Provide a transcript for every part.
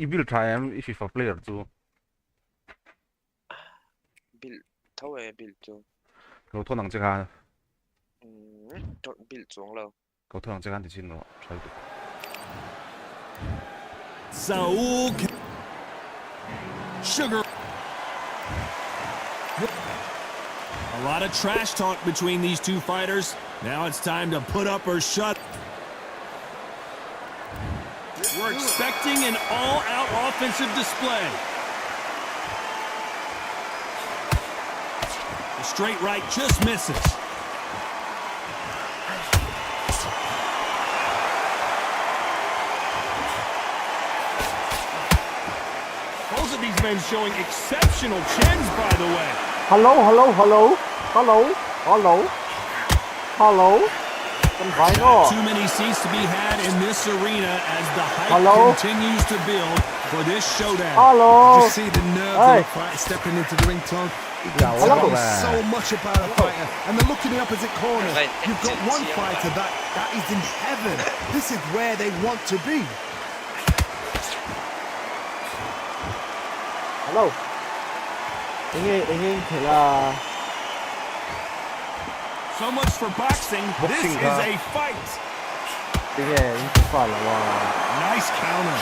I will try if you for player too. Build thấu về build chung. Cậu thua nặng chắc hả? Build xuống lâu. Cậu thua nặng chắc hả thì xin nó try được. Saul Sugar. A lot of trash talk between these two fighters. Now it's time to put up or shut. We're expecting an all-out offensive display. The straight right just misses. Both of these men showing exceptional chins, by the way. Hello. Too many seats to be had in this arena as the hype continues to build for this showdown. Hello. Did you see the nerve of the fighter stepping into the ring, Tom? It can tell you so much about a fighter. And then look in the opposite corner. You've got one fighter that is in heaven. This is where they want to be. Hello. Ini là So much for boxing. This is a fight. Ini không phải là Nice counter.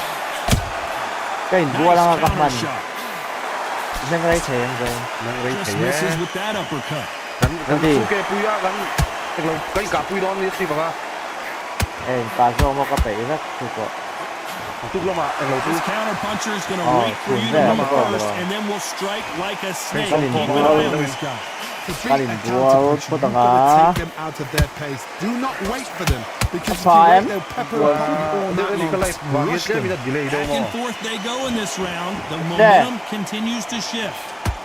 cái hình vua đang gặp mình. Nâng lấy thế em rồi. Just misses with that uppercut. Gắn cái bùi á, gắn cái cả bùi đó như thế mà. Cả do một cái bể rất thuộc rồi. This counter puncher is going to wait for you to move first, and then we'll strike like a snake. Keep an eye on this guy. To beat a counter-puncher, you've got to take them out of their pace. Do not wait for them, because if you wait, they'll pepper upon you all night long. Rush them. Back and forth they go in this round. The momentum continues to shift.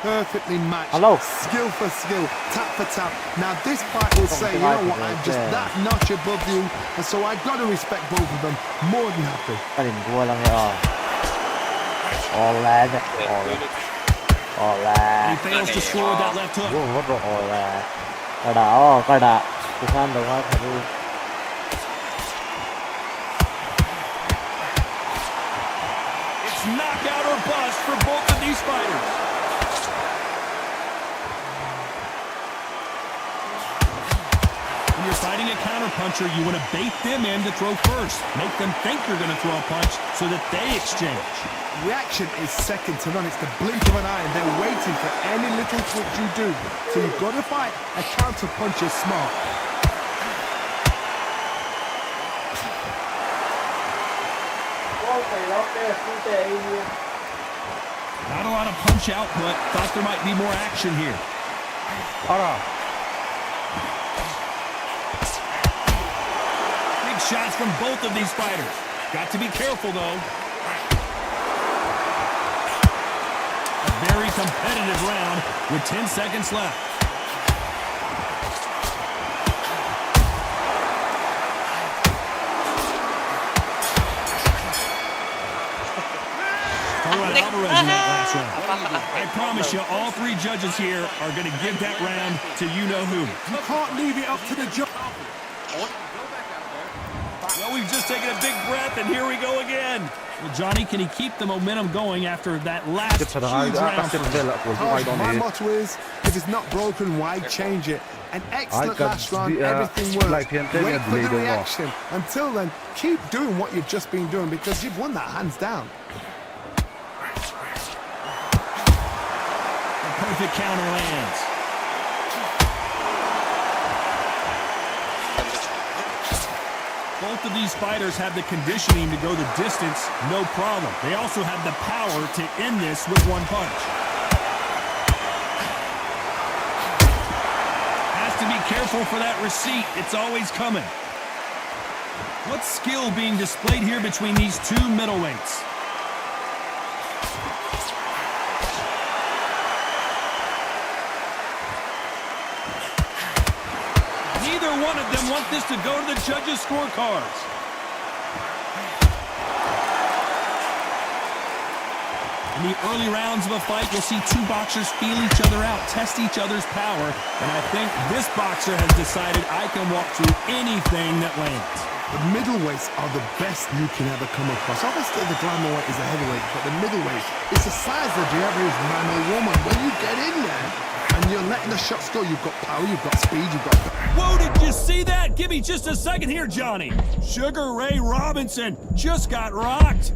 Perfectly matched. Hello. Skill for skill, tap for tap. Now this fight will say, you know what, I'm just that notch above you, and so I've got to respect both of them. More than happy. Cái hình vua lang rồi. All He fails to score with that left hook. Cái đá. Cái phan đầu hoa thật đi. It's knockout or bust for both of these fighters. When you're fighting a counterpuncher, you want to bait them in to throw first. Make them think you're going to throw a punch so that they exchange. Reaction is second to none. It's the blink of an eye, and they're waiting for any little twitch you do. So you've got to fight a counter-puncher smart. Not a lot of punch output. Thought there might be more action here. Big shots from both of these fighters. Got to be careful, though. A very competitive round with 10 seconds left. Alvarez in that last round. I promise you, all three judges here are going to give that round to you-know-who. You can't leave it up to the judge. Well, we've just taken a big breath, and here we go again. Well, Johnny, can he keep the momentum going after that last huge round? My motto is, if it's not broken, why change it? An excellent last round, everything works. Wait for the reaction. Until then, keep doing what you've just been doing, because you've won that hands down. The perfect counter lands. Both of these fighters have the conditioning to go the distance, no problem. They also have the power to end this with one punch. Has to be careful for that receipt. It's always coming. What skill being displayed here between these two middleweights? one of them want this to go to the judges' scorecards. In the early rounds of a fight, you'll see two boxers feel each other out, test each other's power, and I think this boxer has decided I can walk through anything that lands. The middleweights are the best you can ever come across. Obviously, the glamour weight is the heavyweight, but the middleweight is the size that you ever is man or woman. When you get in there and you're letting the shots go, you've got power, you've got speed, you've got... Whoa, did you see that? Give me just a second here, Johnny. Sugar Ray Robinson just got rocked.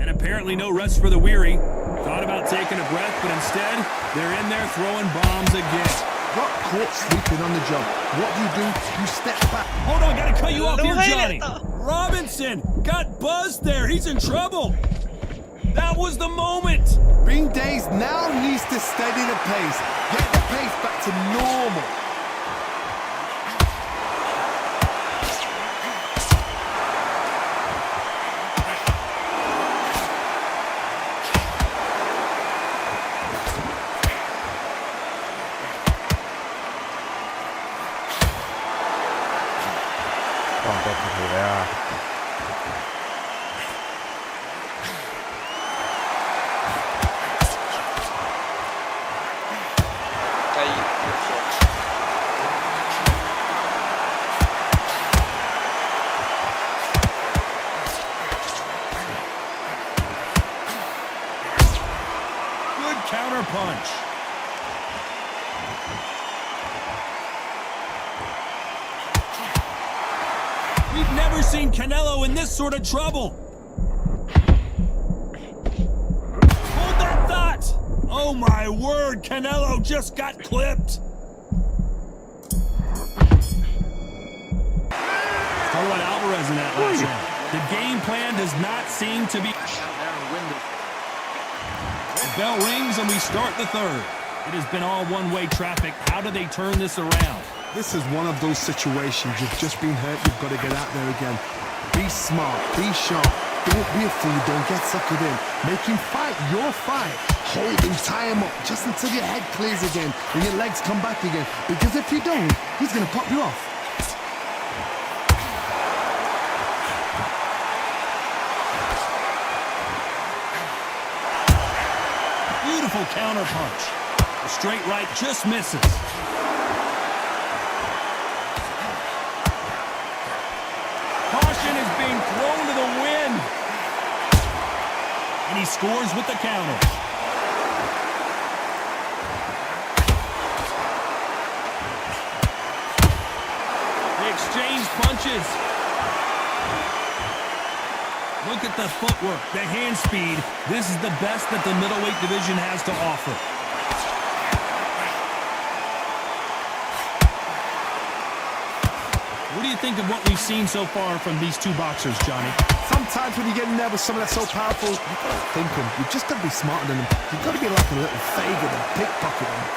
And apparently no rest for the weary. Thought about taking a breath, but instead, they're in there throwing bombs again. Got caught sleeping on the job. What do? You step back. Hold on, gotta cut you off here, Johnny. Robinson got buzzed there. He's in trouble. That was the moment. Bean Days now needs to steady the pace. Get the pace back to normal. Counter punch. We've never seen Canelo in this sort of trouble. Hold that thought. Oh my word, Canelo just got clipped. Talk about Alvarez in that last round. The game plan does not seem to be... Bell rings and we start the third. It has been all one-way traffic. How do they turn this around? This is one of those situations. You've just been hurt. You've got to get out there again. Be smart. Be sharp. Don't be a fool. Don't get suckered in. Make him fight your fight. Hold him. Tie him up just until your head clears again and your legs come back again. Because if you don't, he's going to pop you off. Beautiful counter punch. The straight right just misses. Caution is being thrown to the wind. And he scores with the counter. They exchange punches. Look at the footwork, the hand speed. This is the best that the middleweight division has to offer. What do you think of what we've seen so far from these two boxers, Johnny? Sometimes when you get in there with someone that's so powerful, you've got to think them. You've just got to be smarter than them. You've got to be like a little faggot and pickpocket them.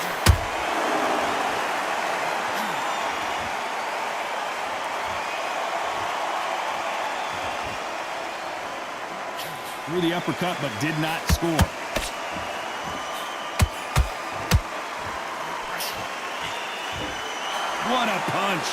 Threw the uppercut, but did not score. What a punch.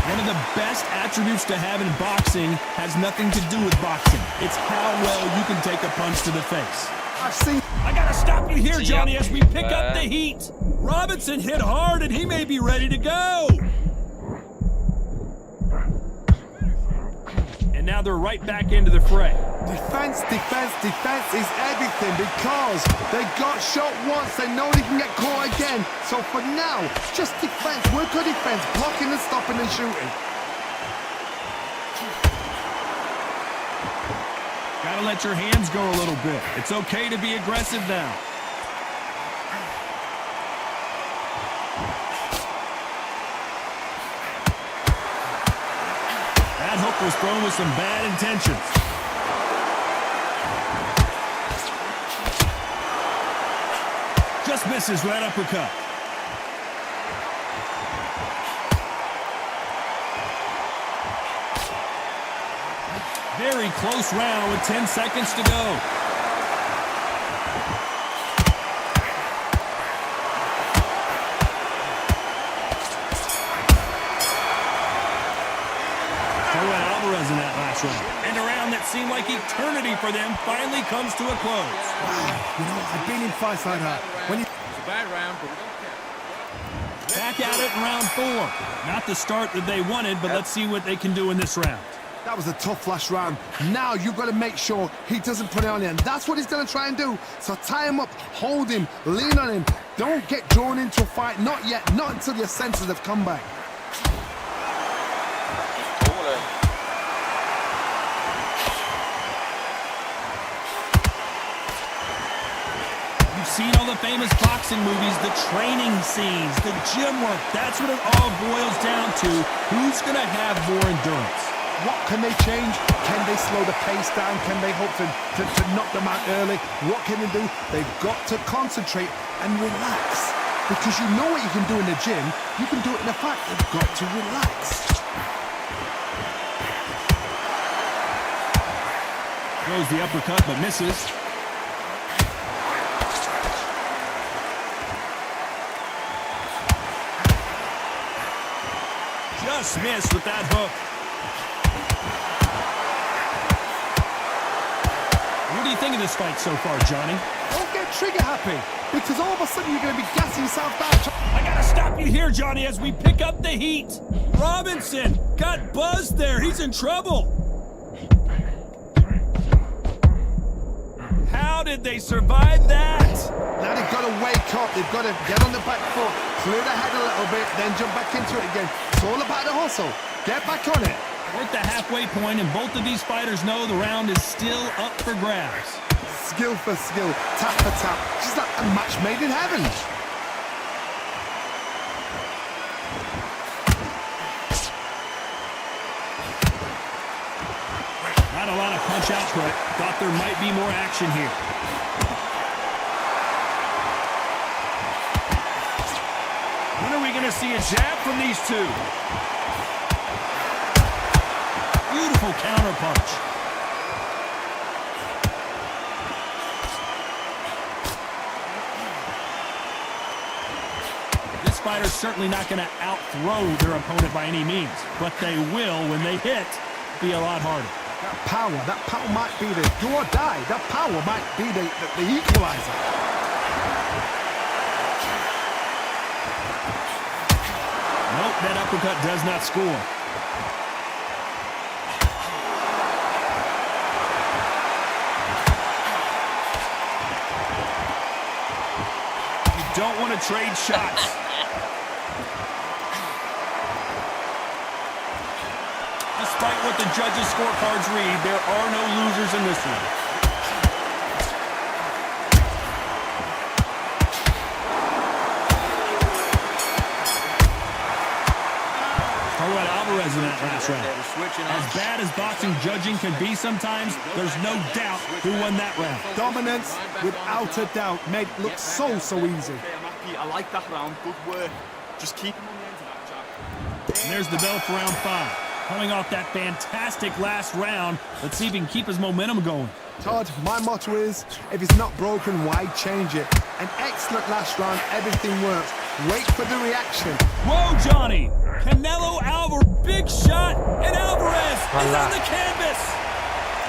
One of the best attributes to have in boxing has nothing to do with boxing. It's how well you can take a punch to the face. I gotta stop you here, Johnny, as we pick up the heat. Robinson hit hard, and he may be ready to go. And now they're right back into the fray. Defense, defense, defense is everything because they got shot once. They know they can get caught again. So for now, just defense. Work on defense, blocking and stopping and shooting. Gotta let your hands go a little bit. It's okay to be aggressive now. That hook was thrown with some bad intentions. Just misses right uppercut. Very close round with 10 seconds to go. Alvarez in that last round. And a round that seemed like eternity for them finally comes to a close. You know, I've been in fights like that. When you... It's a bad round, but we don't care. Back at it in round 4. Not the start that they wanted, but let's see what they can do in this round. That was a tough last round. Now you've got to make sure he doesn't put it on you, and that's what he's going to try and do. So tie him up, hold him, lean on him. Don't get drawn into a fight. Not yet. Not until your senses have come back. You've seen all the famous boxing movies, the training scenes, the gym work. That's what it all boils down to. Who's going to have more endurance? What can they change? Can they slow the pace down? Can they hope to knock them out early? What can they do? They've got to concentrate and relax. Because you know what you can do in the gym, you can do it in a fight. They've got to relax. Throws the uppercut, but misses. Just missed with that hook. What do you think of this fight so far, Johnny? Don't get trigger happy, because all of a sudden you're going to be gassing yourself down. I gotta stop you here, Johnny, as we pick up the heat. Robinson got buzzed there. He's in trouble. How did they survive that? Now they've got to wake up. They've got to get on the back foot, clear the head a little bit, then jump back into it again. It's all about the hustle. Get back on it. We're at the halfway point, and both of these fighters know the round is still up for grabs. Skill for skill, tap for tap. Just like a match made in heaven. Not a lot of punch output. Thought there might be more action here. When are we going to see a jab from these two? Beautiful counter punch. This fighter's certainly not going to outthrow their opponent by any means, but they will, when they hit, be a lot harder. That power might be the do or die. That power might be the equalizer. Nope, that uppercut does not score. You don't want to trade shots. Despite what the judges' scorecards read, there are no losers in this one. Talk about Alvarez in that last round. As bad as boxing judging can be sometimes, there's no doubt who won that round. Dominance, without a doubt, made it look so easy. I like that round. Good work. Just keep him on the end of that, Jack. And there's the bell for round 5. Coming off that fantastic last round, let's see if he can keep his momentum going. Todd, my motto is, if it's not broken, why change it? An excellent last round, everything works. Wait for the reaction. Whoa, Johnny! Canelo Alvarez, big shot, and Alvarez is on the canvas!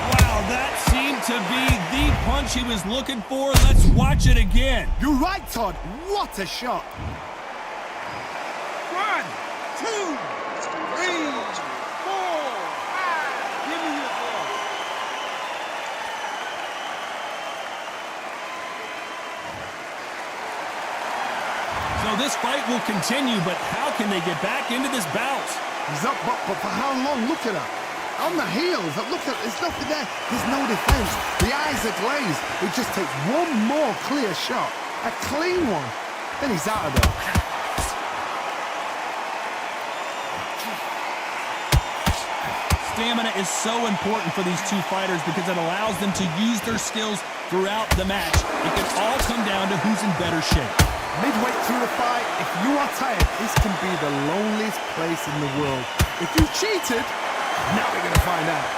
Wow, that seemed to be the punch he was looking for. Let's watch it again. You're right, Todd. What a shot. 1, 2, 3, 4, 5. Give me your ball. So this fight will continue, but how can they get back into this bout? He's up, but for how long? Look at her. On the heels. Look at, there's nothing there. There's no defense. The eyes are glazed. It just takes one more clear shot. A clean one. Then he's out of there. Stamina is so important for these two fighters because it allows them to use their skills throughout the match. It can all come down to who's in better shape. Midway through the fight, if you are tired, this can be the loneliest place in the world. If you cheated, now we're going to find out.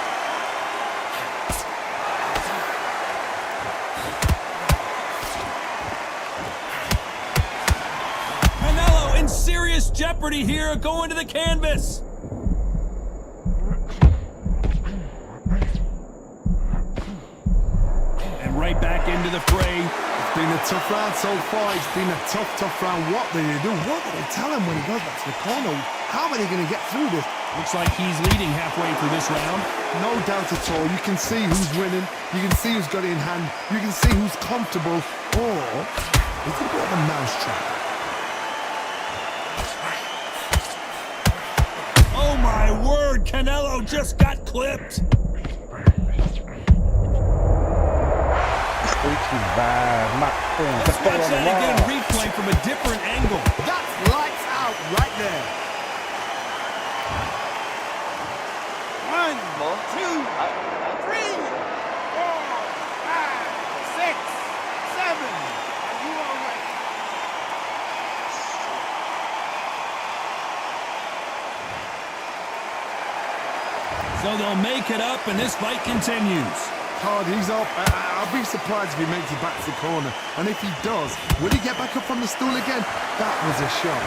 in serious jeopardy here, going to the canvas. And right back into the fray. It's been a tough round so far. It's been a tough round. What do they do? What do they tell him when he goes back to the corner? How are they going to get through this? Looks like he's leading halfway through this round. No doubt at all. You can see who's winning. You can see who's got it in hand. You can see who's comfortable. Or it's a bit of a mousetrap. Oh my word, Canelo just got clipped. Let's watch that again, replay from a different angle. That's lights out right there. 1, 2, 3, 4, 5, 6, 7. Are you all right? So they'll make it up and this fight continues. Hard, he's up. I'll be surprised if he makes it back to the corner. And if he does, will he get back up from the stool again? That was a shot.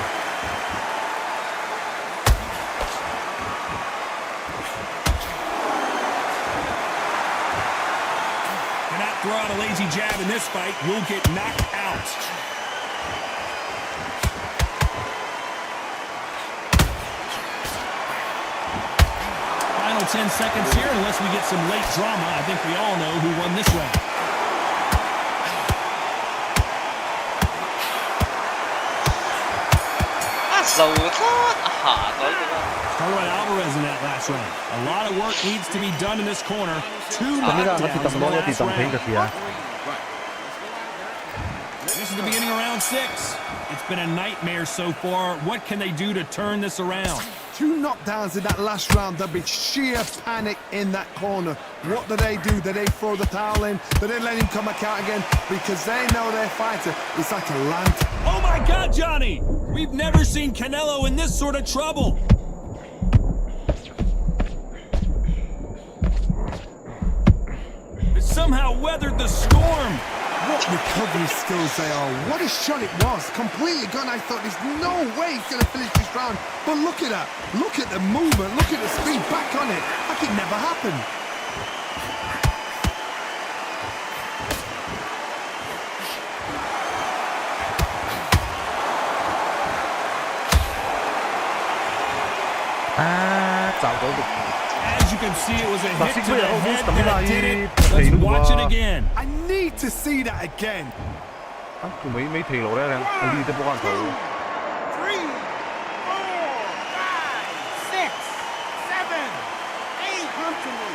Cannot throw out a lazy jab in this fight. Will get knocked out. Final 10 seconds here, unless we get some late drama. I think we all know who won this round. Colorado Alvarez in that last round. A lot of work needs to be done in this corner. 2 knockdowns in the last round. This is the beginning of round 6. It's been a nightmare so far. What can they do to turn this around? 2 knockdowns in that last round. There'll be sheer panic in that corner. What do? Do they throw the towel in? Do they let him come back out again? Because they know their fighter is like a lantern. Oh my God, Johnny! We've never seen Canelo in this sort of trouble. It somehow weathered the storm. What recovery skills they are. What a shot it was. Completely gone. I thought there's no way he's going to finish this round. But look at that. Look at the movement. Look at the speed back on it. Like it never happened. As you can see, it was a hit to the head that did it. Let's watch it again. I need to see that again. 仲未疲勞咧，我呢啲波眼頭。 3, 4, 5, 6, 7, 8. Come to me.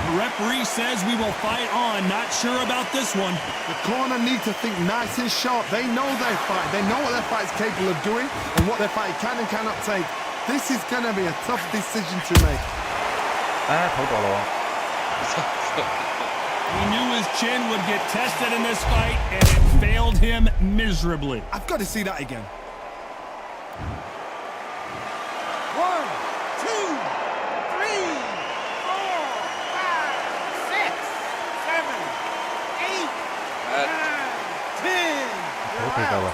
The referee says we will fight on. Not sure about this one. The corner need to think nice and sharp. They know their fight. They know what their fight is capable of doing and what their fight can and cannot take. This is going to be a tough decision to make. 唞過咯。 He knew his chin would get tested in this fight, and it failed him miserably. I've got to see that again. 1, 2, 3, 4, 5, 6, 7, 8, 9, 10. 好疲夠啦。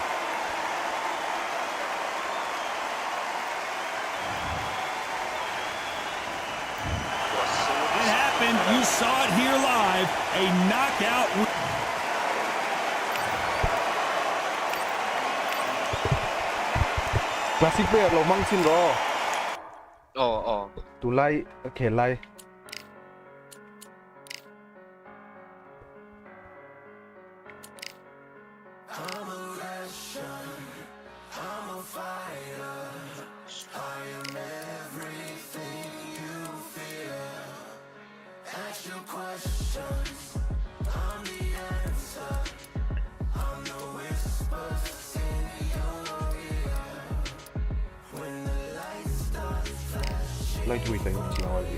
It happened. You saw it here live. A knockout. Classic 杯路掹先個。哦。杜拉，騎拉。 Lightweight 嚟用前開始。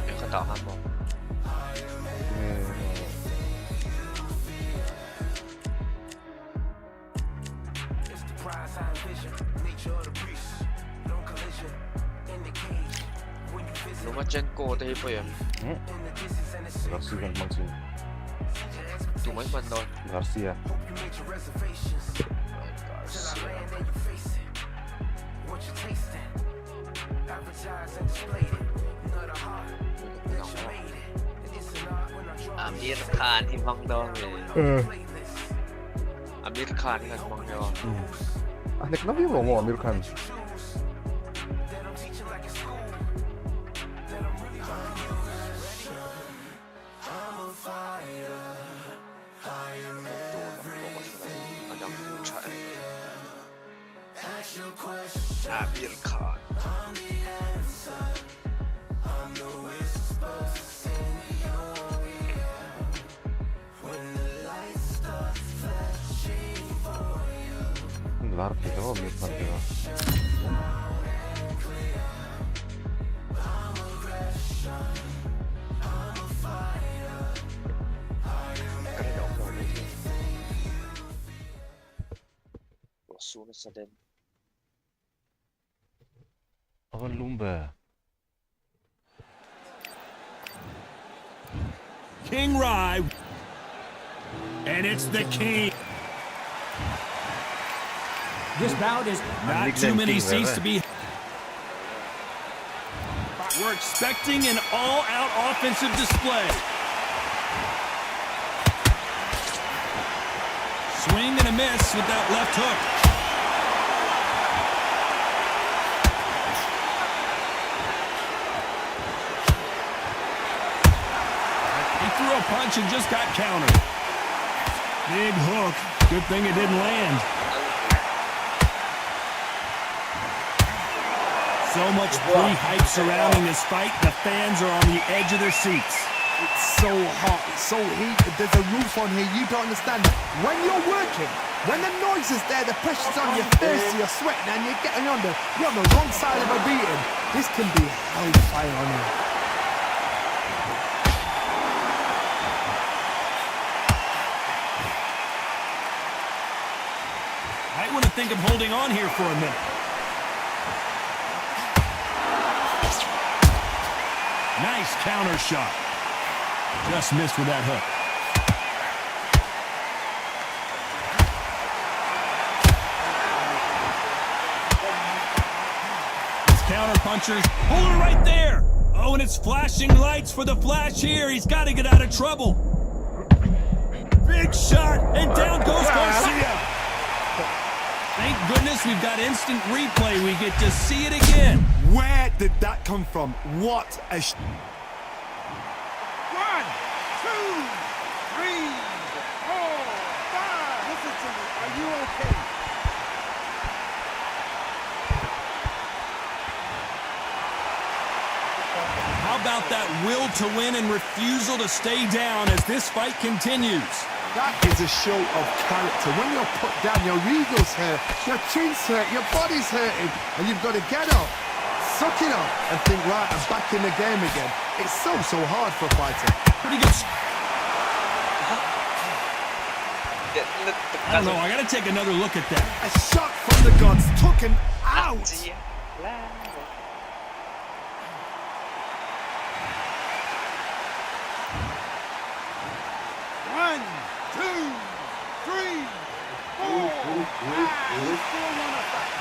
有個大漢堡。Lomachenko tayo po yan. Garcia kan maksud. Tumas man doon. Garcia. Amir Khan himang doon Amir Khan kan himang doon. Aneh kenapa ya ngomong Amir Khan? Amir Khan. Larap kita Amir Khan kita. Sunod sa din. Awan lumba. King Rye. And it's the king. This bout is not too many seats to be. We're expecting an all-out offensive display. Swing and a miss with that left hook. He threw a punch and just got countered. Big hook. Good thing it didn't land. So much pre-hype surrounding this fight, the fans are on the edge of their seats. It's so hot, it's so heated, there's a roof on here, you don't understand. When you're working, when the noise is there, the pressure's on, you're thirsty, you're sweating, and you're on the wrong side of a beating. This can be hellfire on you. I want to think of holding on here for a minute. Nice counter shot. Just missed with that hook. His counter punchers. Hold it right there. Oh, and it's flashing lights for the flash here. He's got to get out of trouble. Big shot, and down goes Garcia. Thank goodness we've got instant replay. We get to see it again. Where did that come from? What a 1, 2, 3, 4, 5. Listen to me. Are you okay? How about that will to win and refusal to stay down as this fight continues? That is a show of character. When you're put down, your ego's hurt, your chin's hurt, your body's hurting, and you've got to get up, suck it up, and think, right, I'm back in the game again. It's so hard for a fighter. Pretty good. I don't know, I gotta take another look at that. A shot from the gods took him out. 1, 2, 3, 4, 5. Still wanna fight.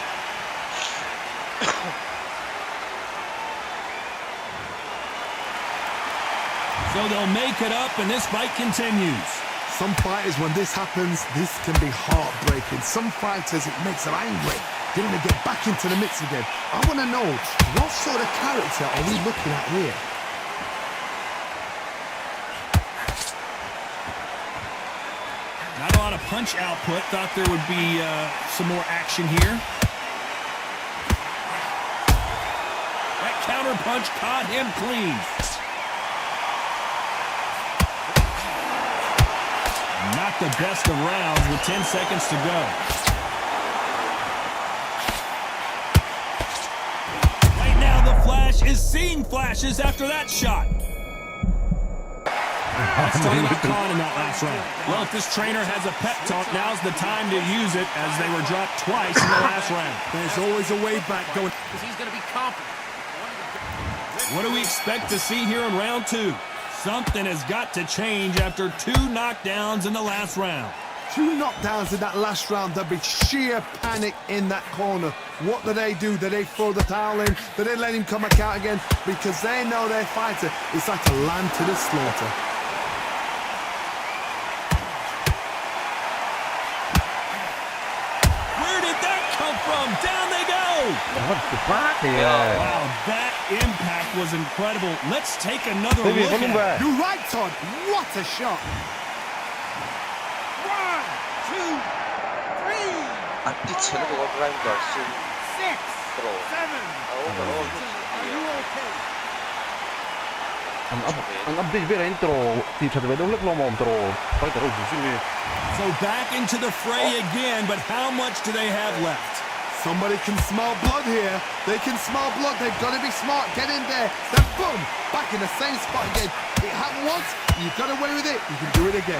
So they'll make it up and this fight continues. Some fighters, when this happens, this can be heartbreaking. Some fighters, it makes them angry. They want to get back into the mix again. I want to know, what sort of character are we looking at here? Not a lot of punch output. Thought there would be some more action here. That counter punch caught him clean. Not the best of rounds with 10 seconds to go. Right now, the Flash is seeing flashes after that shot. Let's talk about Khan in that last round. Well, if this trainer has a pep talk, now's the time to use it, as they were dropped twice in the last round. There's always a way back going. He's going to be confident. What do we expect to see here in round 2? Something has got to change after 2 knockdowns in the last round. 2 knockdowns in that last round. There'll be sheer panic in that corner. What do? Do they throw the towel in? Do they let him come back out again? Because they know their fighter is like a lamb to the slaughter. Where did that come from? Down they go! What's the back here? Wow, that impact was incredible. Let's take another look at it. You're right, Todd. What a shot. 1, 2, 3, 안티 채는 거 라인 걸수 6, 들어. 7. Are you okay? Ang update vera intro ti sa vedo lo mo intro poi però giusto. So back into the fray again, but how much do they have left? Somebody can smell blood here. They can smell blood. They've got to be smart. Get in there. Then boom, back in the same spot again. It happened once. You got away with it. You can do it again.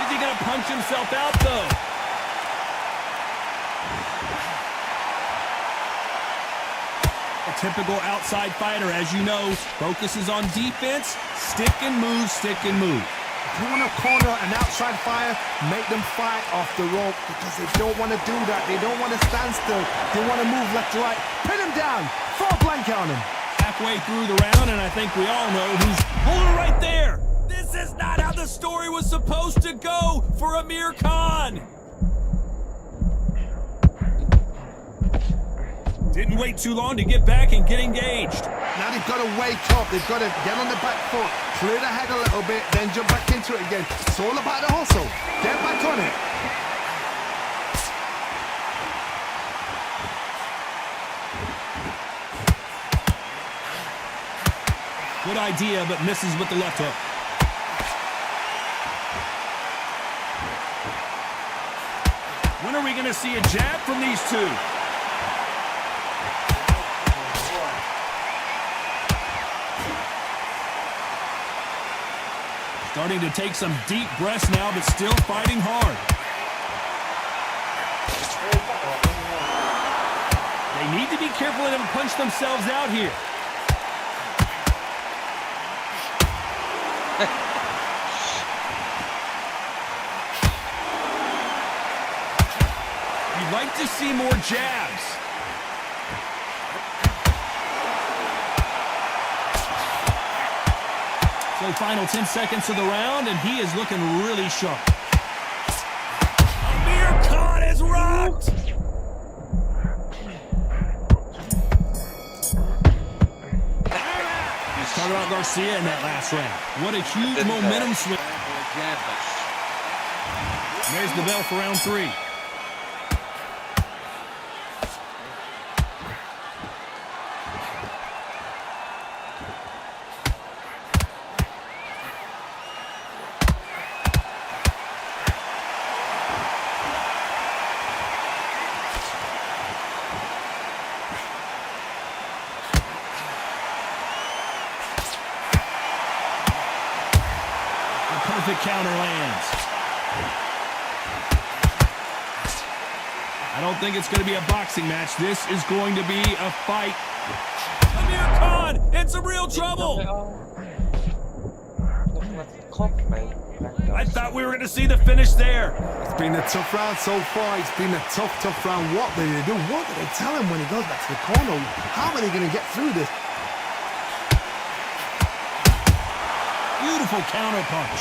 Is he going to punch himself out, though? A typical outside fighter, as you know, focuses on defense, stick and move, stick and move. If you want to corner an outside fire, make them fight off the rope because they don't want to do that. They don't want to stand still. They want to move left to right. Pin him down. Throw a blanket on him. Halfway through the round, and I think we all know who's holding right there. This is not how the story was supposed to go for Amir Khan. Didn't wait too long to get back and get engaged. Now they've got to wake up. They've got to get on the back foot, clear the head a little bit, then jump back into it again. It's all about the hustle. Get back on it. Good idea, but misses with the left hook. When are we going to see a jab from these two? Starting to take some deep breaths now, but still fighting hard. They need to be careful they don't punch themselves out here. You'd like to see more jabs. So final 10 seconds of the round, and he is looking really sharp. Amir Khan is rocked! Let's talk about Garcia in that last round. What a huge momentum swing. There's the bell for round 3. Perfect counter lands. I don't think it's going to be a boxing match. This is going to be a fight. Amir Khan in some real trouble. I thought we were going to see the finish there. It's been a tough round so far. It's been a tough round. What do they do? What do they tell him when he goes back to the corner? How are they going to get through this? Beautiful counter punch.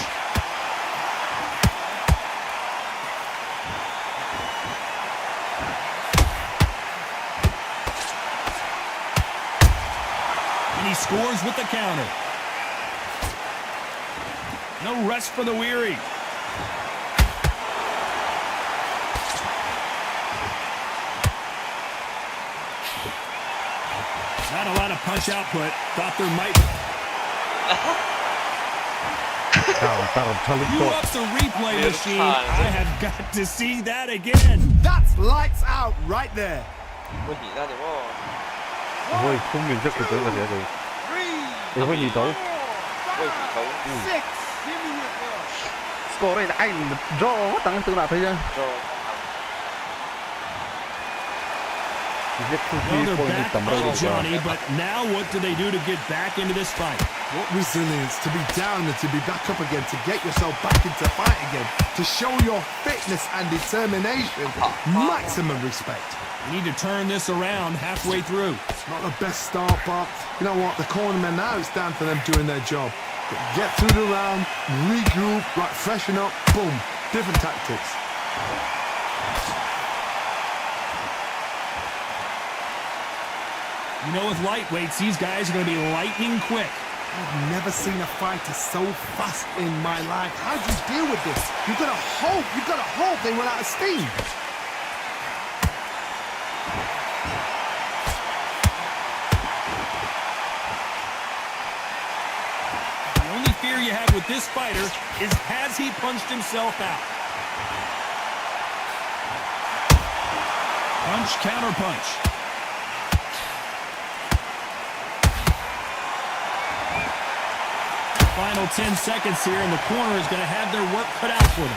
And he scores with the counter. No rest for the weary. Not a lot of punch output. Thought there might be. You up the replay machine. I have got to see that again. That's lights out right there. 會熱啦，點喎？會衝完出佢隊嗰時喺度，你可以遇到。會熱到。 6. Give me your ball. Score này anh draw tăng tương nào thôi chứ. Well, they're back by Johnny, but now what do they do to get back into this fight? What resilience to be down and to be back up again, to get yourself back into fight again, to show your fitness and determination. Maximum respect. We need to turn this around halfway through. Not the best start, but you know what? The cornermen now, it's down to them doing their job. Get through the round, regroup, right, freshen up, boom. Different tactics. You know, with lightweights, these guys are going to be lightning quick. I've never seen a fighter so fast in my life. How do you deal with this? You've got to hope they run out of steam. The only fear you have with this fighter is has he punched himself out? Punch, counter punch. Final 10 seconds here, and the corner is going to have their work cut out for them.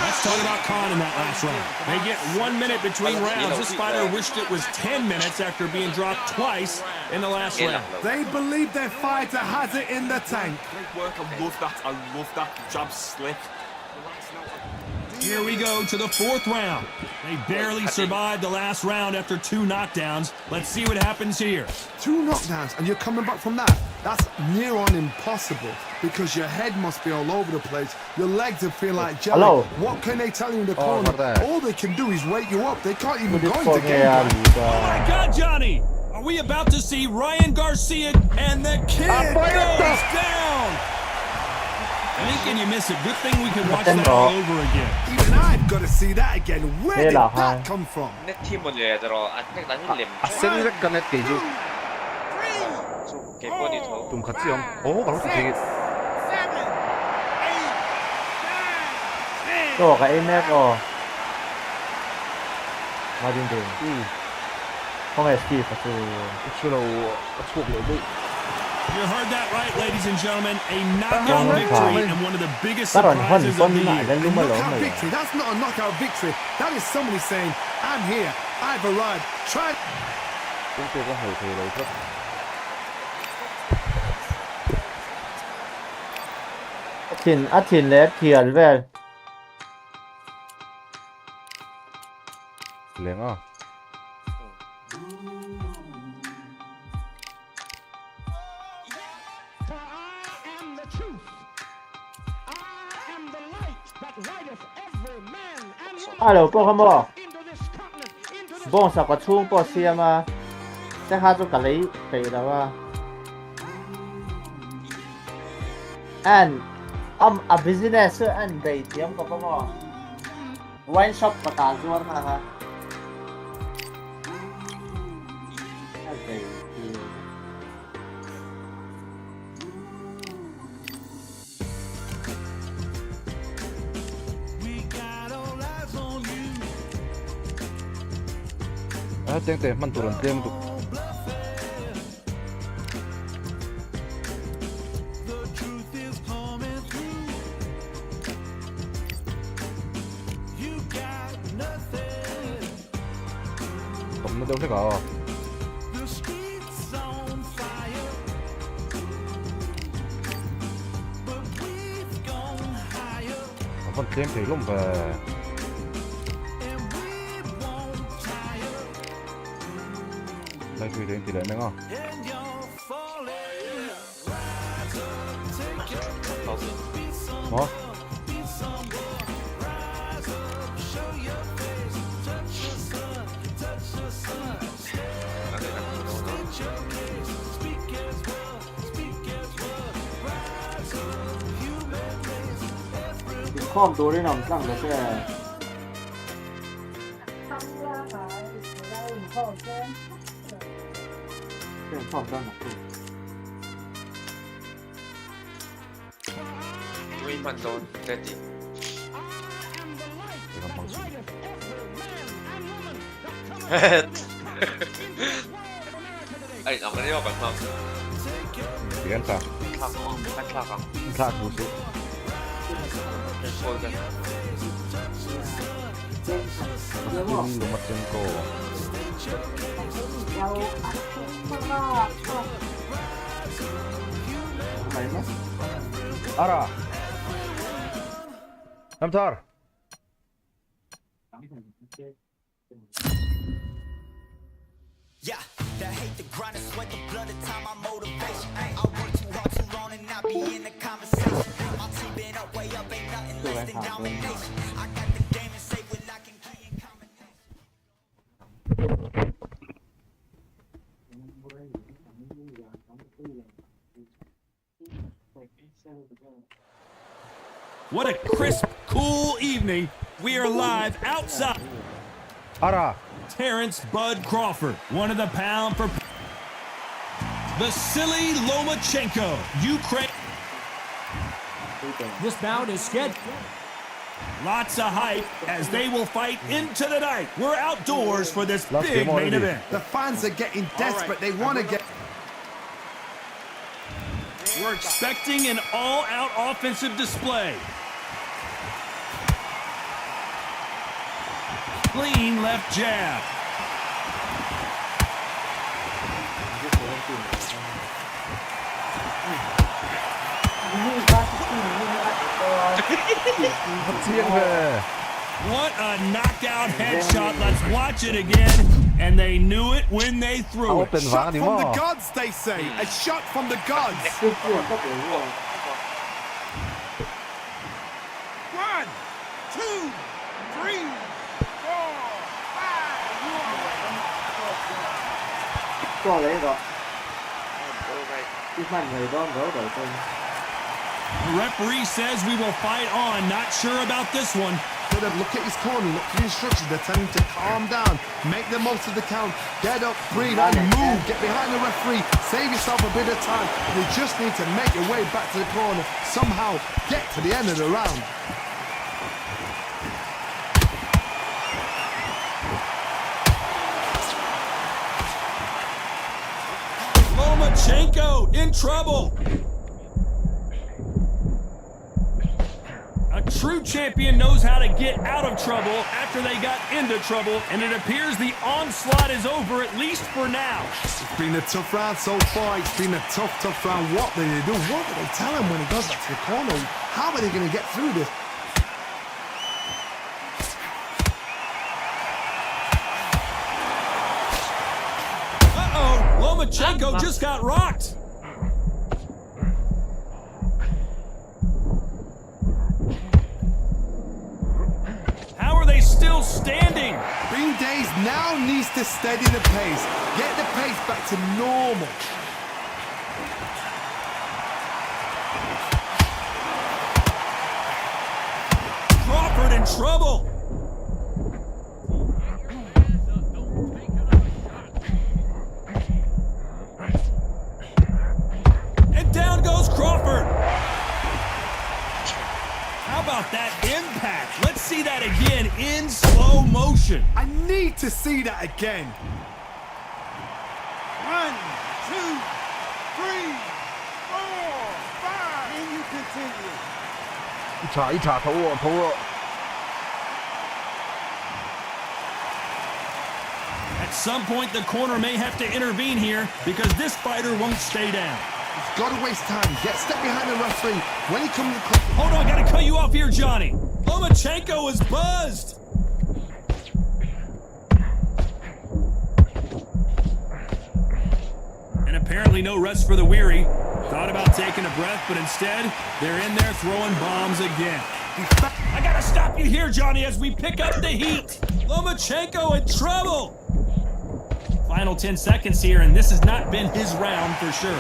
Let's talk about Khan in that last round. They get 1 minute between rounds. This fighter wished it was 10 minutes after being dropped twice in the last round. They believe their fighter has it in the tank. Great work. I love that. I love that jab slip. Here we go to the fourth round. They barely survived the last round after 2 knockdowns. Let's see what happens here. 2 knockdowns and you're coming back from that. That's near on impossible because your head must be all over the place. Your legs will feel like jelly. Hello. What can they tell you in the corner? All they can do is wake you up. They can't even go into game plan. Oh my God, Johnny! Are we about to see Ryan Garcia and the kid goes down? Blink and you miss it. Good thing we can watch that all over again. Even I've got to see that again. Where did that come from? 내 팀은 얘들아 아직 나는 렘. 생각간 했게 이제 좀 개뻔이 더. 좀 같이 형. 발로스 되게 7, 8, 9, 10. ก็บอกกับไอ้แม็กก็มาจริงๆห้องไอสกีประตู 수로 추억을 You heard that right, ladies and gentlemen. A knockout victory and one of the biggest surprises of the year. Knockout victory. That's not a knockout victory. That is somebody saying, I'm here. I've arrived. Try. 똥꼬가 hơi Atin led Kiel vel. 랭아. Alo, po không bỏ. Bon sao có chung po xia mà. Sẽ hát cho cả lấy phải đó mà. And a business and đầy tiếng có bỏ. Wine shop có tàn ruộng ha. 땡땡 만두는 땡도 없는데 어디가 한번 게임 되게 봐 Đây tùy đến tỷ lệ nữa không? Đó. Không tối đây nằm rằng là sẽ không มันโดนเดินยิง 이런 방식. เอ้ยเราไม่ได้บอกแบบนั้น Piensa, ข้างของนักข่าวของ claro, sí. โคนกัน Lomachenko. เราอัดข้างนอกไหนไหม 알아. 남tar. Yeah, that hate the grind and sweat the blood of time, my motivation. I work too hard too long and not be in the conversation. My team been up, way up, ain't nothing less than domination. I got the game and say with lock and key and combination. What a crisp, cool evening. We are live outside. 알아. Terrence Bud Crawford, one of the pound for Vasily Lomachenko, Ukraine. This bout is scheduled. Lots of hype as they will fight into the night. We're outdoors for this Let's big get main ready. event. The fans are getting desperate. They want to get. We're expecting an all-out offensive display. Clean left jab. What a knockout headshot. Let's watch it again. And they knew it when they threw it. Shot from the gods, they say. A shot from the gods. 1, 2, 3, 4, 5. 做了一个 โอ้ย ที่มันเลยต้องเดี๋ยวเดี๋ยวเป็น The referee says we will fight on. Not sure about this one. Look at his corner, look at the instructions. They're telling him to calm down, make the most of the count, get up, breathe, and move. Get behind the referee, save yourself a bit of time. You just need to make your way back to the corner. Somehow get to the end of the round. Lomachenko in trouble. A true champion knows how to get out of trouble after they got into trouble, and it appears the onslaught is over, at least for now. It's been a tough round so far. It's been a tough round. What do they do? What do they tell him when he goes back to the corner? How are they going to get through this? Uh-oh, Lomachenko just got rocked. How are they still standing? Green Days now needs to steady the pace. Get the pace back to normal. Crawford in trouble. And down goes Crawford. How about that impact? Let's see that again in slow motion. I need to see that again. 1, 2, 3, 4, 5. And you continue. 2차 더워. At some point, the corner may have to intervene here because this fighter won't stay down. He's got to waste time. Get step behind the referee. When he comes... Hold on, gotta cut you off here, Johnny. Lomachenko is buzzed. And apparently no rest for the weary. Thought about taking a breath, but instead, they're in there throwing bombs again. I gotta stop you here, Johnny, as we pick up the heat. Lomachenko in trouble. Final 10 seconds here, and this has not been his round for sure.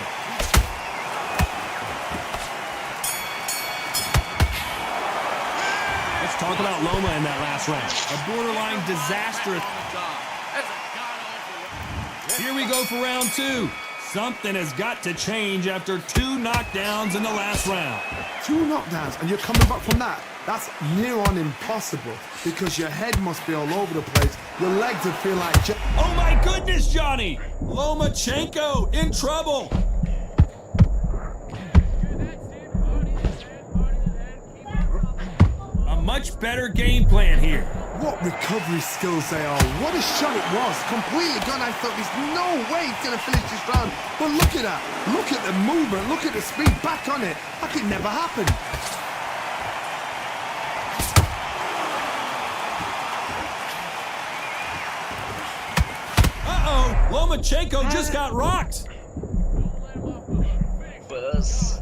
Let's talk about Loma in that last round. A borderline disaster. Here we go for round 2. Something has got to change after 2 knockdowns in the last round. 2 knockdowns, and you're coming back from that. That's near on impossible because your head must be all over the place. Your legs would feel like... Oh my goodness, Johnny! Lomachenko in trouble. A much better game plan here. What recovery skills they are. What a shot it was. Completely gone. I thought there's no way he's going to finish this round. But look at that. Look at the movement. Look at the speed. Back on it. Like it never happened. Uh-oh. Lomachenko just got rocked. Buzz.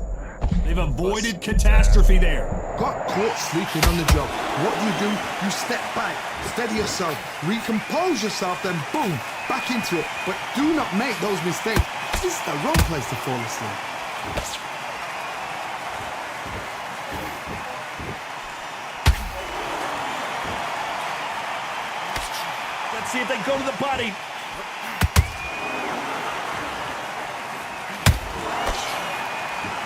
They've avoided catastrophe there. Got caught sleeping on the job. What do? You step back, steady yourself, recompose yourself, then boom, back into it. But do not make those mistakes. This is the wrong place to fall asleep. Let's see if they go to the body.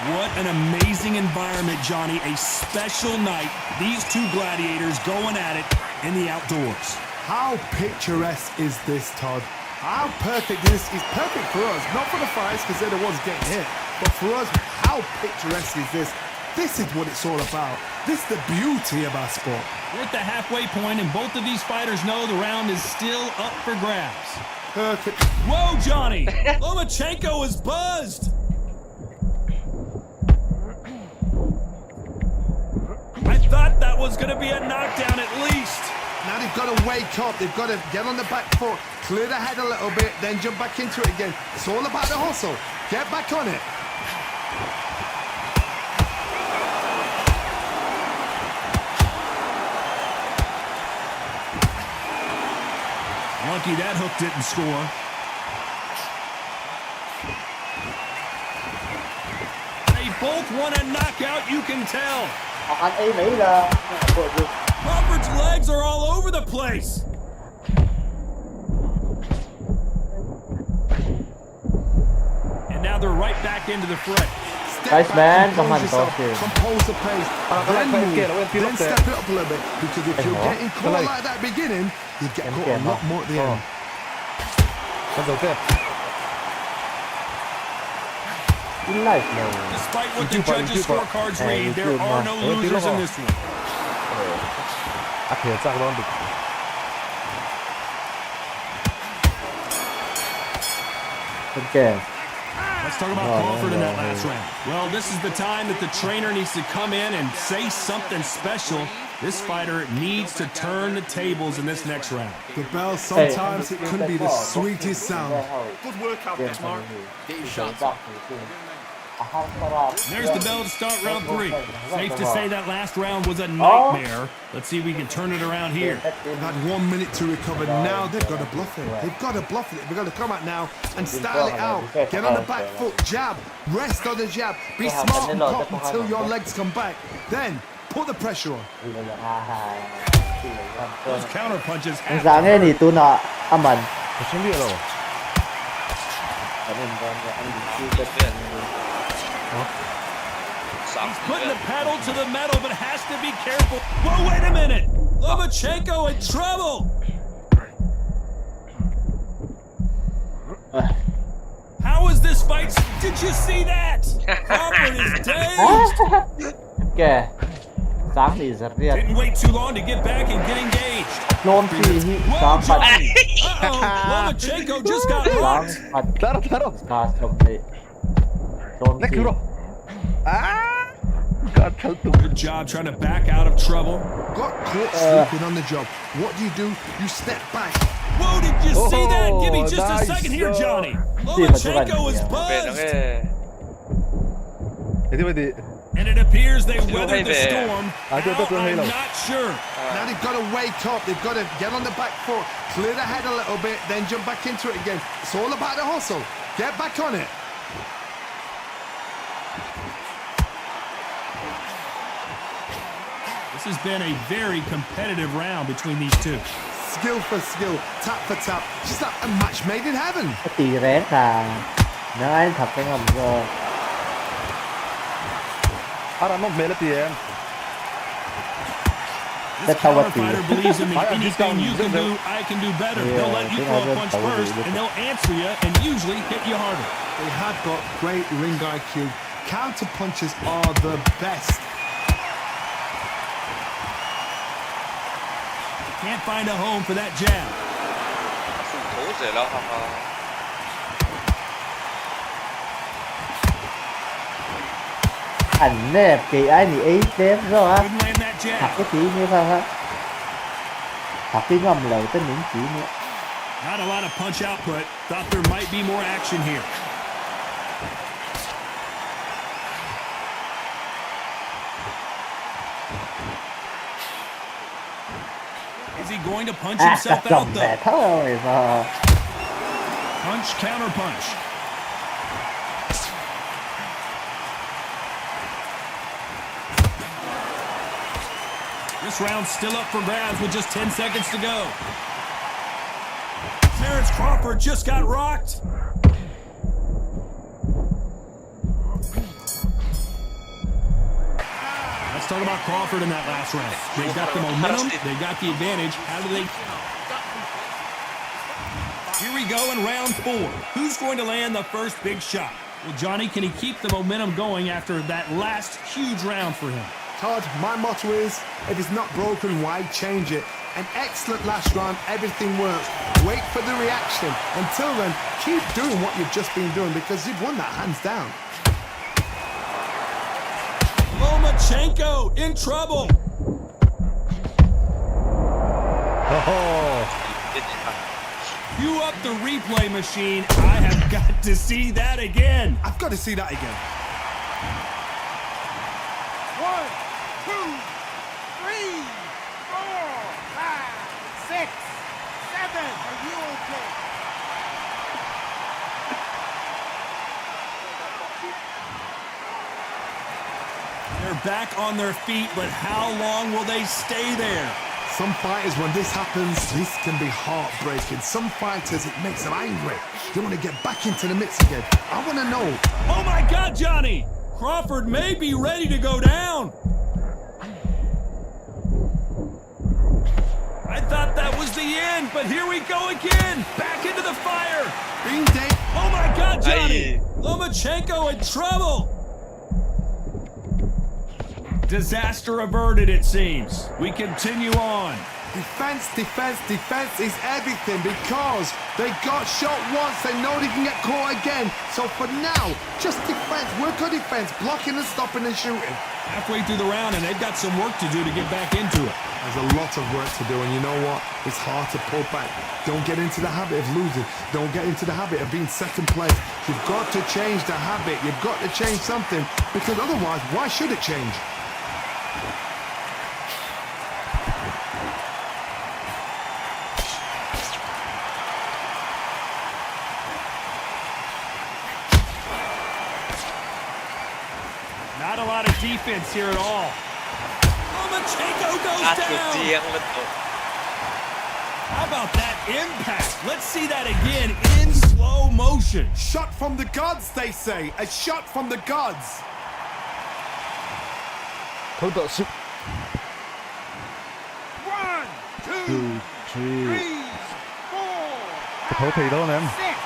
What an amazing environment, Johnny. A special night. These 2 gladiators going at it in the outdoors. How picturesque is this, Todd? How perfect this is. Perfect for us, not for the fighters because they're the ones getting hit. But for us, how picturesque is this? This is what it's all about. This is the beauty of our sport. We're at the halfway point, and both of these fighters know the round is still up for grabs. Perfect. Whoa, Johnny! Lomachenko is buzzed! I thought that was going to be a knockdown at least. Now they've got to wake up. They've got to get on the back foot, clear the head a little bit, then jump back into it again. It's all about the hustle. Get back on it. Lucky that hook didn't score. They both want a knockout, you can tell. Anh ấy nghĩ là Crawford's legs are all over the place. And now they're right back into the fray. Nice man, compose come on, yourself, Todd. compose the pace, then move, then step it up a little bit. Because if you're getting caught like that beginning, you get caught a lot more at the end. Nice man. Despite what the judges' scorecards read, there are no losers in this one. Okay. Let's talk about Crawford in that last round. Well, this is the time that the trainer needs to come in and say something special. This fighter needs to turn the tables in this next round. The bell, sometimes it can be the sweetest sound. Good work out there, Mark. Get your shots. There's the bell to start round 3. Safe to say that last round was a nightmare. Let's see if we can turn it around here. They've had 1 minute to recover. Now they've got to bluff it. They've got to bluff it. They've got to come out now and style it out. Get on the back foot, jab, rest on the jab. Be smart and pop until your legs come back. Then put the pressure on. Those counter punches have Sáng ấy thì tôi là aman. He's putting the pedal to the metal, but has to be careful. Whoa, wait a minute! Lomachenko in trouble! How is this fight? Did you see that? Crawford is dazed! Okay. Sáng thì giật riêng. Didn't wait too long to get back and get engaged. Nôn thì Whoa, sáng phật. Uh-oh, Lomachenko just got Sáng rocked. phật. Sáng xong thì. Nôn thì. Good job trying to back out of trouble. Got caught sleeping on the job. What do? You step back. Whoa, did you see that? Give me just a second here, Johnny. Lomachenko is buzzed. And it appears they weathered the storm. How, I'm not sure. Now they've got to wake up. They've got to get on the back foot, clear the head a little bit, then jump back into it again. It's all about the hustle. Get back on it. This has been a very competitive round between these two. Skill for skill, tap for tap. Just like a match made in heaven. Tỷ rét là Nãy anh thật cái ngầm rồi. Ara non me le tien. This That's how it counter fighter is. believes in me. I Anything you can understand. do, I can do better. Yeah, They'll let you I throw a think punch I would first, do and they'll answer you and usually hit you harder. They have got great ring IQ. Counter punches are the best. Can't find a home for that jab. ฝุ่นโถเสร็จแล้วครับ Ảnh nè, kỳ ai thì ý đếm rồi á. Couldn't land that Thật jab. cái chỉ như sao hả? Thật cái ngầm lời tới những chỉ nữa. Not a lot of punch output. Thought there might be more action here. Is he going to punch À, himself cặp chồng out mẹ though? thôi mà. Punch, counter punch. This round's still up for grabs with just 10 seconds to go. Terrence Crawford just got rocked. Let's talk about Crawford in that last round. They got the momentum, they got the advantage. How do they... Here we go in round 4. Who's going to land the first big shot? Well, Johnny, can he keep the momentum going after that last huge round for him? Todd, my motto is, if it's not broken, why change it? An excellent last round, everything works. Wait for the reaction. Until then, keep doing what you've just been doing because you've won that hands down. Lomachenko in trouble. Oh. Cue up the replay machine. I have got to see that again. I've got to see that again. 1, 2, 3, 4, 5, 6, 7. Are you okay? They're back on their feet, but how long will they stay there? Some fighters, when this happens, this can be heartbreaking. Some fighters, it makes them angry. They want to get back into the mix again. I want to know. Oh my God, Johnny! Crawford may be ready to go down. I thought that was the end, but here we go again. Back into the fire. Being dead. Oh my God, Johnny! Aye. Lomachenko in trouble. Disaster averted, it seems. We continue on. Defense, defense, defense is everything because they got shot once. They know they can get caught again. So for now, just defense. Work on defense, blocking and stopping and shooting. Halfway through the round, and they've got some work to do to get back into it. There's a lot of work to do, and you know what? It's hard to pull back. Don't get into the habit of losing. Don't get into the habit of being second place. You've got to change the habit. You've got to change something because otherwise, why should it change? Not a lot of defense here at all. Lomachenko อั goes ดสุดเจีย down. งแล้วตก How about that impact? Let's see that again in slow motion. Shot from the gods, they say. A shot from the gods. Hold on. 1, 2, 2, 3. 3, 4, Thấu thì đó anh em. 6,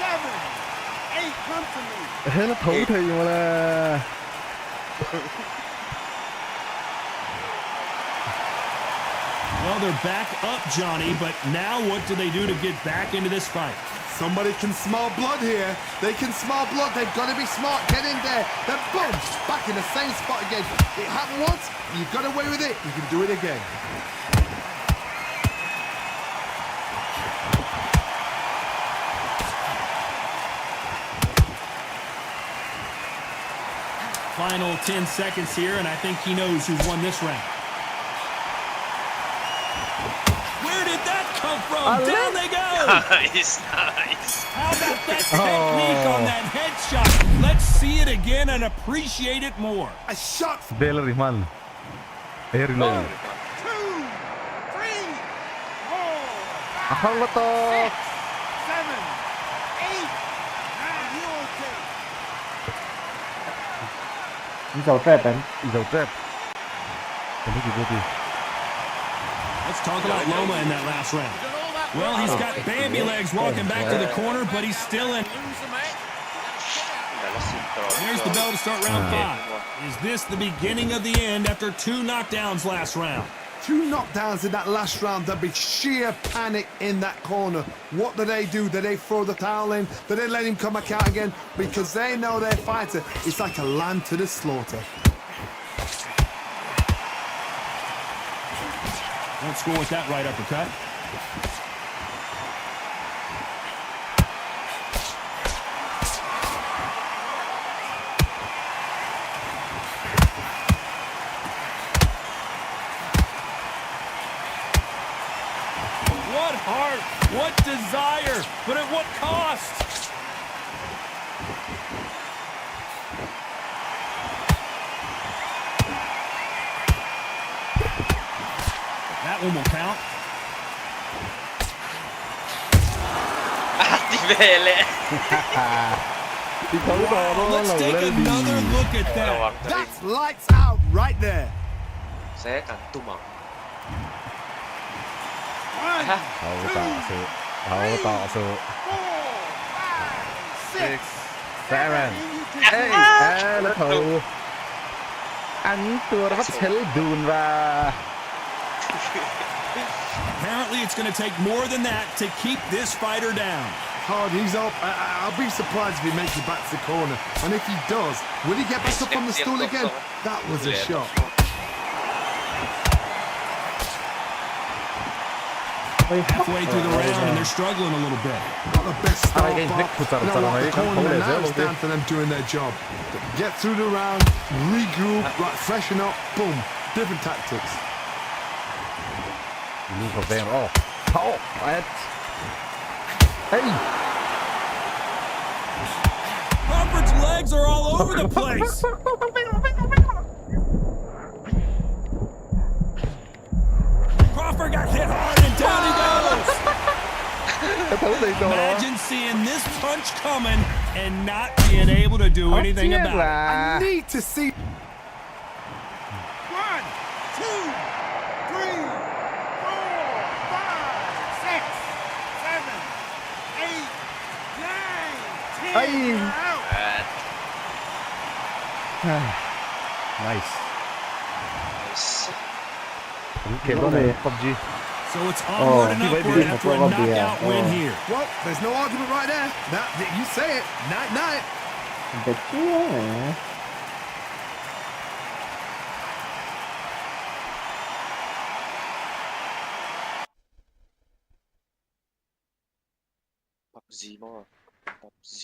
7, 8. Come to me. Thế nó thấu thì mà là. Well, they're back up, Johnny, but now what do they do to get back into this fight? Somebody can smell blood here. They can smell blood. They've got to be smart. Get in there. Then boom, back in the same spot again. It happened once. You got away with it. You can do it again. Final 10 seconds here, and I think he knows who's won this round. Where did that come from? Down they go! nice nice How about that technique on that headshot? Let's see it again and appreciate it more. A shot. Bela Rihman. Very low. 2, 3, 4, 5, Akala to. 6, 7, 8. Are you Mizo trap and Mizo trap. Không biết gì vô gì. Let's talk about Loma in that last round. Well, he's got Bambi legs walking back to the corner, but he's still in. There's the bell to start round 5. Is this the beginning of the end after 2 knockdowns last round? 2 knockdowns in that last round. There'd be sheer panic in that corner. What do? Do they throw the towel in? Do they let him come back out again? Because they know their fighter is like a lamb to the slaughter. Won't score with that right uppercut. What heart, what desire, but at what cost? That one will count. Di bele. Wow, let's take another look at that. That's lights out right there. Saya akan tumang. เขาต่อสู้เขาต่อสู้ 6, 7 8แล้วเขาอันตัวรับเชลดูนว่า Apparently, it's going to take more than that to keep this fighter down. Hard, he's up. I'll be surprised if he makes it back to the corner. And if he does, will he get back up on the stool again? That was a shot. Halfway through the round, and they're struggling a little bit. Not the best start, again, but puts out you know what, the acceleration. corner Hold it, now hold it's it. down to them doing their job. Get through the round, regroup, right, freshen up, boom, different tactics. ลูกของแบงค์เขาแอดเฮ้ย Crawford's legs are all over the place. Crawford got hit hard, and down he goes. Imagine seeing this punch coming and not being able to do anything about it. I need to see. 1, 2, 3, 4, 5, 6, 7, 8, 9, 10. Ay. Out. nice Nice. เข็มแล้วเลย PUBG So it's onward and upward after a knockout win here. Well, there's no argument right there. That you say it. Night, night. เด็ดเชี่ย PUBG มั้ง PUBG